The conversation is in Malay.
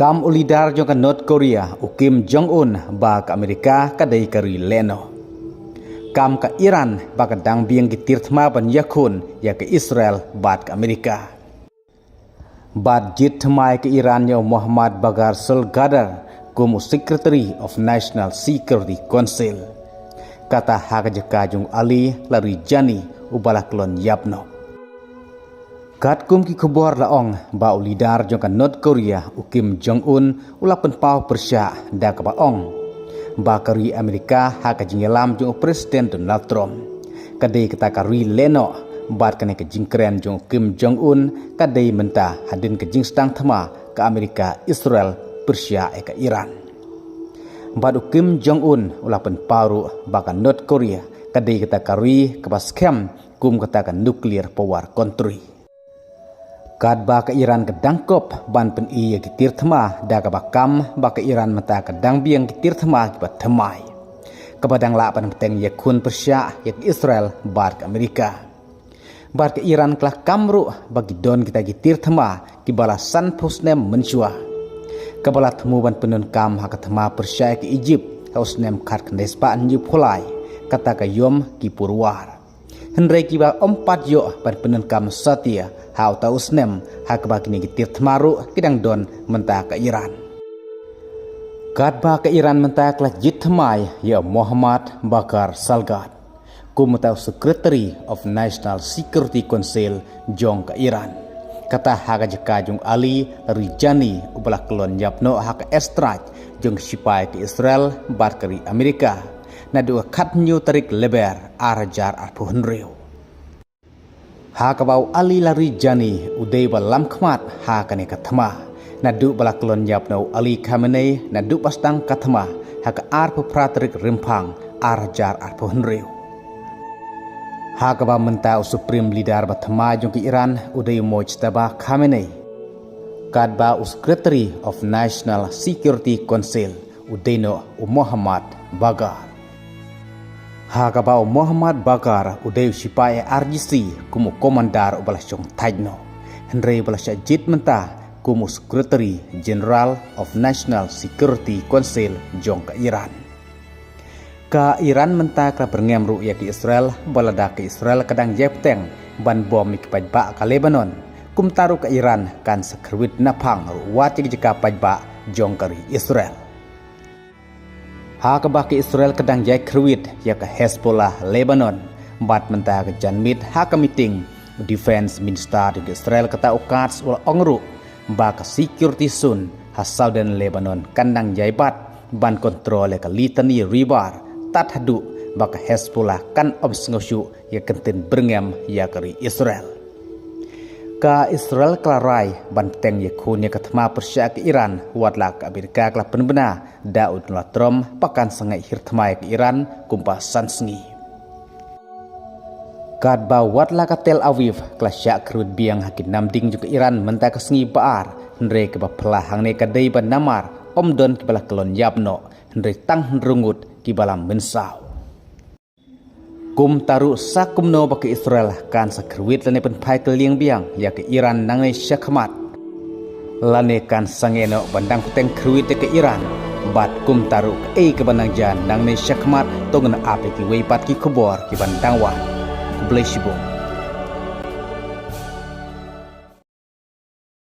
Kam ulidar jong ka North Korea u Kim Jong Un ba ka Amerika kadai kari leno. Kam ka Iran ba ka dang biang gitirthma ban yakun ya ke Israel bat ka Amerika. Bat jit thmai ke Iran yo Muhammad Baghar Solgadar kum Secretary of National Security Council. Kata hagajaka jong Ali Larijani ubalaklon yapno. Kat kum ki khobor laong ba ulidar jong ka North Korea u Kim Jong Un ulapan pau persya da ka baong ba kari Amerika ha ka jingelam jong Presiden Donald Trump kadai kata kari leno bat kane ka jingkren jong Kim Jong Un kadai menta hadin ka jingstang thama ka Amerika Israel persya ka Iran bat u Kim Jong Un ulapan paru ba ka North Korea kadai kata kari ka baskem kum kata ka nuclear power country. Kad ba ka Iran kedangkop ban pen iya gitir thema da ka bakam ba ka Iran mata kedang biang gitir thema kibat themai. Kabadang la pan peteng yakun persya yak Israel bar ka Amerika. Bar ka Iran kelah kamru bagi don kita gitir thema ki balasan pusnem mensua. Kabala themu ban penun kam ha ka thema persya ki Egypt hausnem khat knes pa anju phulai kata ka yom ki purwar. Hendrai kiba ompat yo pan penun kam satia hau tausnem hak bakini gitir thmaru kidang don menta ka Iran. Kat ba ka Iran menta klah jit thmai ya Muhammad Baghar Solgadar kum tau Secretary of National Security Council jong ka Iran. Kata hak jaka jong Ali Larijani ubala kelon yapno hak estraj jong sipai ke Israel bar kari Amerika. Nadu khat nyu tarik leber arjar arpuhun reu. Ha kabau Ali Larijani udai balam khmat ha kane kathma nadu balaklon yapno Ali Khamenei nadu pastang kathma ha ka ar pratrik rimphang arjar arpuhun reu. Ha kabau menta supreme leader bathma jong ki Iran udai Mojtaba Khamenei kad ba Secretary of National Security Council udaino Muhammad Baghar. Hakabau Muhammad Baghar udai sipai RGC kumu komandar ubalas jong tajno. Henry balas jit menta kumu Secretary General of National Security Council jong ka Iran. Ka Iran menta ka berngemru ya ke Israel balada ke Israel kadang jepteng ban bom ikpaj ba ka Lebanon. Kum taru ka Iran kan sekerwit napang wati jika pajba jong kari Israel. Ha kabah ke Israel kadang jai kerwit ya ke Hezbollah Lebanon bat menta ke janmit ha ke meeting defense minister di Israel kata ukats ul ongru ba ke security sun ha Southern Lebanon kandang jai bat ban kontrol ke litani ribar tat hadu ba ke Hezbollah kan obsngosyu ya kentin berngem ya keri Israel. Ka Israel kelarai banteng yakun ya kathma persya ke Iran watla ke Amerika kelah penbena Daud Latrom pakan sengai hirtmai ke Iran kumpa sansengi. Kad ba watla ke Tel Aviv kelah syak kerut biang hakin namding juga Iran menta ke sengi baar hendrai ke bapelah hangne kadai ban namar omdon ke balah kelon yapno hendrai tang hendrungut ke balam mensau. Kum taru sakum no baki Israel kan sakerwit lane penpai ke liang biang ya ke Iran nangai syakmat. Lane kan sangeno bandang kuteng kerwit ke Iran bat kum taru ke bandang jan nangai syakmat tongen api ki weipat ki kubor ki bandang wan. Bless you.